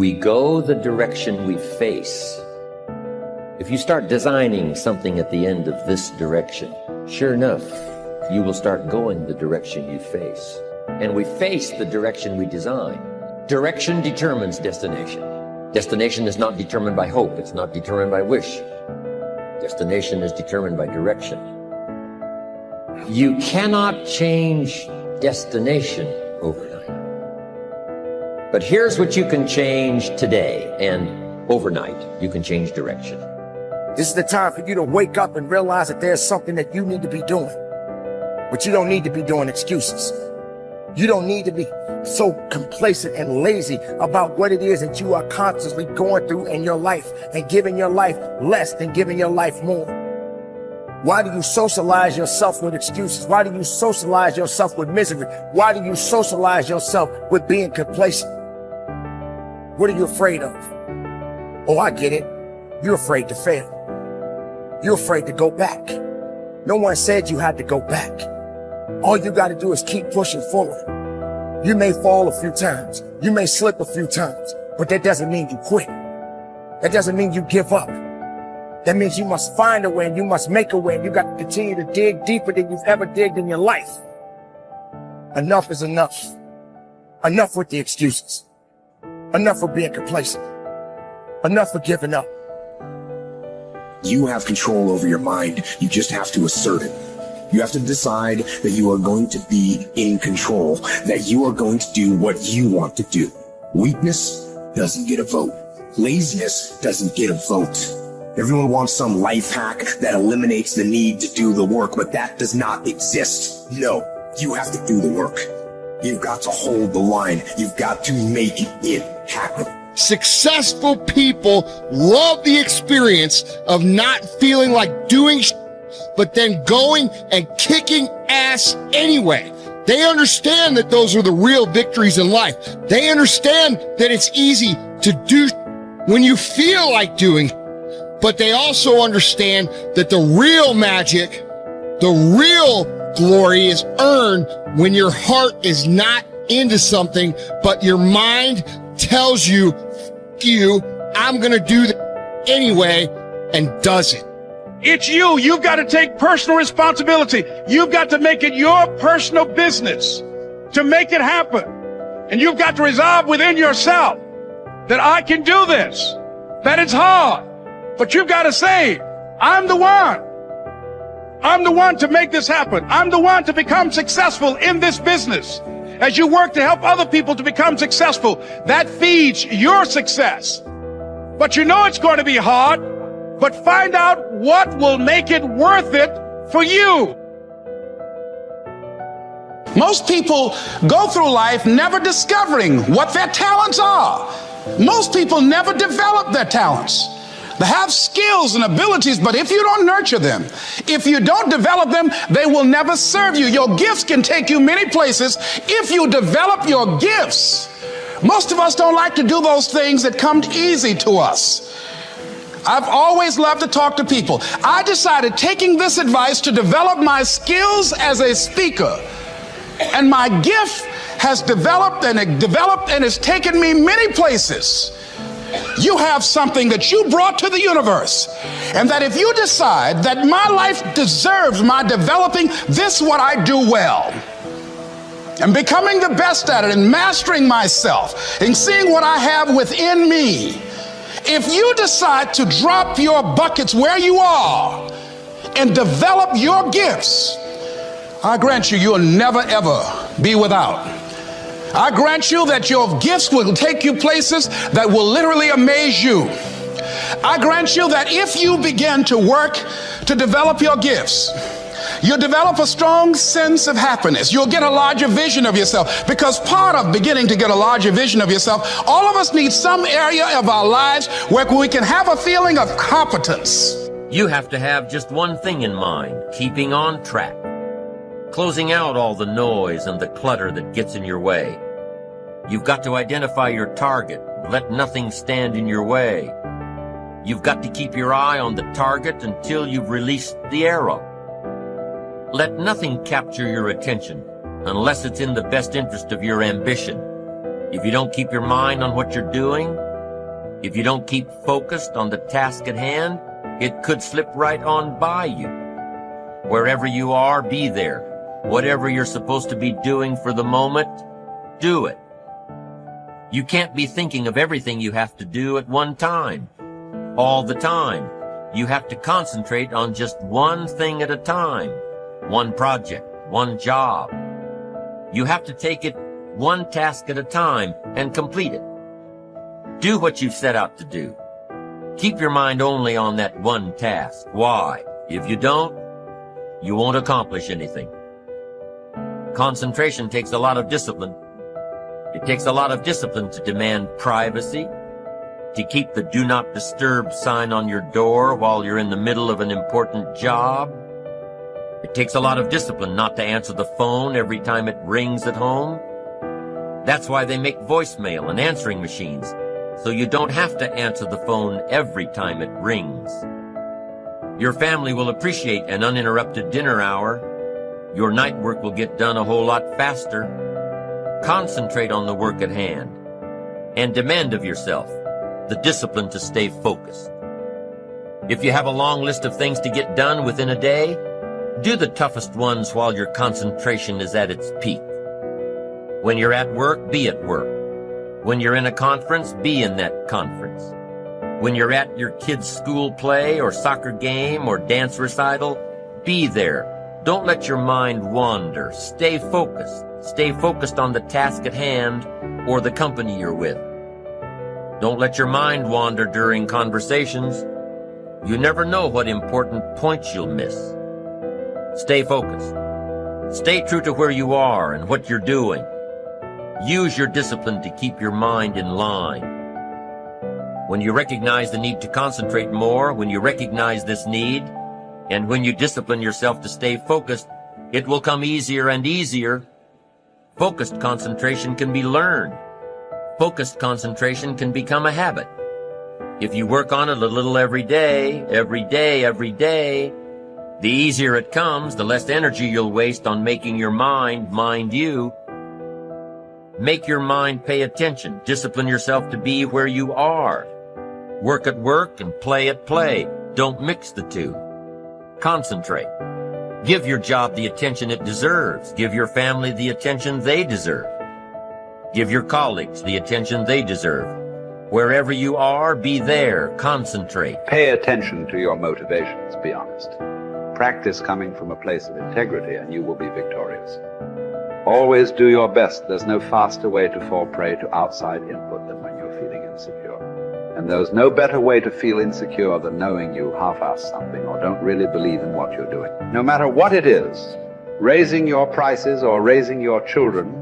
We go the direction we face. If you start designing something at the end of this direction, sure enough, you will start going the direction you face. And we face the direction we design. Direction determines destination. Destination is not determined by hope. It's not determined by wish. Destination is determined by direction. You cannot change destination overnight. But here's what you can change today, and overnight, you can change direction. This is the time for you to wake up and realize that there's something that you need to be doing. But you don't need to be doing excuses. You don't need to be so complacent and lazy about what it is that you are constantly going through in your life and giving your life less than giving your life more. Why do you socialize yourself with excuses? Why do you socialize yourself with misery? Why do you socialize yourself with being complacent? What are you afraid of? Oh, I get it. You're afraid to fail. You're afraid to go back. No one said you had to go back. All you got to do is keep pushing forward. You may fall a few times. You may slip a few times, but that doesn't mean you quit. That doesn't mean you give up. That means you must find a way and you must make a way, and you got to continue to dig deeper than you've ever digged in your life. Enough is enough. Enough with the excuses. Enough for being complacent. Enough for giving up. You have control over your mind. You just have to assert it. You have to decide that you are going to be in control, that you are going to do what you want to do. Weakness doesn't get a vote. Laziness doesn't get a vote. Everyone wants some life hack that eliminates the need to do the work, but that does not exist. No, you have to do the work. You've got to hold the line. You've got to make it happen. Successful people love the experience of not feeling like doing but then going and kicking ass anyway. They understand that those are the real victories in life. They understand that it's easy to do when you feel like doing, but they also understand that the real magic, the real glory is earned when your heart is not into something, but your mind tells you, F you, I'm gonna do that anyway, and does it. It's you. You've got to take personal responsibility. You've got to make it your personal business to make it happen. And you've got to resolve within yourself that I can do this, that it's hard, but you've got to say, I'm the one. I'm the one to make this happen. I'm the one to become successful in this business. As you work to help other people to become successful, that feeds your success. But you know it's going to be hard. But find out what will make it worth it for you. Most people go through life never discovering what their talents are. Most people never develop their talents. They have skills and abilities, but if you don't nurture them, if you don't develop them, they will never serve you. Your gifts can take you many places if you develop your gifts. Most of us don't like to do those things that come easy to us. I've always loved to talk to people. I decided, taking this advice, to develop my skills as a speaker. And my gift has developed and it's taken me many places. You have something that you brought to the universe. And that if you decide that my life deserves my developing this, what I do well, and becoming the best at it, and mastering myself, and seeing what I have within me, if you decide to drop your buckets where you are and develop your gifts, I grant you, you'll never ever be without. I grant you that your gifts will take you places that will literally amaze you. I grant you that if you begin to work to develop your gifts, you'll develop a strong sense of happiness. You'll get a larger vision of yourself, because part of beginning to get a larger vision of yourself, all of us need some area of our lives where we can have a feeling of competence. You have to have just one thing in mind: keeping on track. Closing out all the noise and the clutter that gets in your way. You've got to identify your target. Let nothing stand in your way. You've got to keep your eye on the target until you've released the arrow. Let nothing capture your attention unless it's in the best interest of your ambition. If you don't keep your mind on what you're doing, If you don't keep focused on the task at hand, it could slip right on by you. Wherever you are, be there. Whatever you're supposed to be doing for the moment, do it. You can't be thinking of everything you have to do at one time, all the time. You have to concentrate on just one thing at a time, one project, one job. You have to take it one task at a time and complete it. Do what you've set out to do. Keep your mind only on that one task. Why? If you don't, you won't accomplish anything. Concentration takes a lot of discipline. It takes a lot of discipline to demand privacy, to keep the do not disturb sign on your door while you're in the middle of an important job. It takes a lot of discipline not to answer the phone every time it rings at home. That's why they make voicemail and answering machines, so you don't have to answer the phone every time it rings. Your family will appreciate an uninterrupted dinner hour. Your night work will get done a whole lot faster. Concentrate on the work at hand and demand of yourself the discipline to stay focused. If you have a long list of things to get done within a day, do the toughest ones while your concentration is at its peak. When you're at work, be at work. When you're in a conference, be in that conference. When you're at your kid's school play or soccer game or dance recital, be there. Don't let your mind wander. Stay focused. Stay focused on the task at hand or the company you're with. Don't let your mind wander during conversations. You never know what important points you'll miss. Stay focused. Stay true to where you are and what you're doing. Use your discipline to keep your mind in line. When you recognize the need to concentrate more, when you recognize this need, and when you discipline yourself to stay focused, it will come easier and easier. Focused concentration can be learned. Focused concentration can become a habit. If you work on it a little every day, the easier it comes, the less energy you'll waste on making your mind you. Make your mind pay attention. Discipline yourself to be where you are. Work at work and play at play. Don't mix the two. Concentrate. Give your job the attention it deserves. Give your family the attention they deserve. Give your colleagues the attention they deserve. Wherever you are, be there. Concentrate. Pay attention to your motivations, be honest. Practice coming from a place of integrity and you will be victorious. Always do your best. There's no faster way to fall prey to outside input than when you're feeling insecure. And there's no better way to feel insecure than knowing you half-ass something or don't really believe in what you're doing. No matter what it is, raising your prices or raising your children,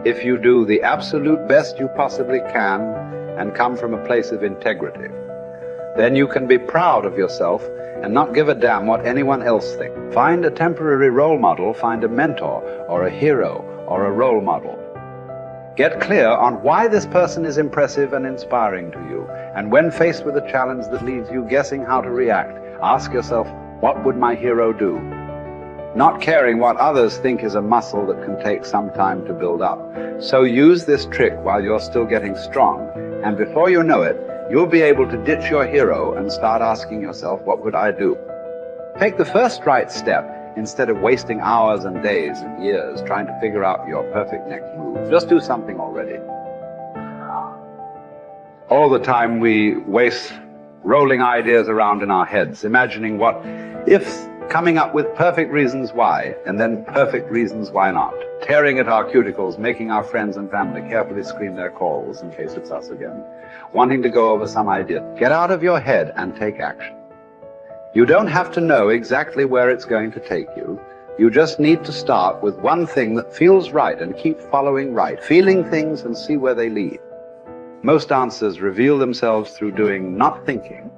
if you do the absolute best you possibly can and come from a place of integrity, then you can be proud of yourself and not give a damn what anyone else thinks. Find a temporary role model, find a mentor or a hero or a role model. Get clear on why this person is impressive and inspiring to you. And when faced with a challenge that leaves you guessing how to react, ask yourself, what would my hero do? Not caring what others think is a muscle that can take some time to build up. So use this trick while you're still getting strong, and before you know it, you'll be able to ditch your hero and start asking yourself, what would I do? Take the first right step instead of wasting hours and days and years trying to figure out your perfect next move. Just do something already. All the time we waste rolling ideas around in our heads, imagining what if, coming up with perfect reasons why, and then perfect reasons why not. Tearing at our cuticles, making our friends and family carefully screen their calls in case it's us again. Wanting to go over some idea. Get out of your head and take action. You don't have to know exactly where it's going to take you. You just need to start with one thing that feels right and keep following right, feeling things and see where they lead. Most answers reveal themselves through doing, not thinking.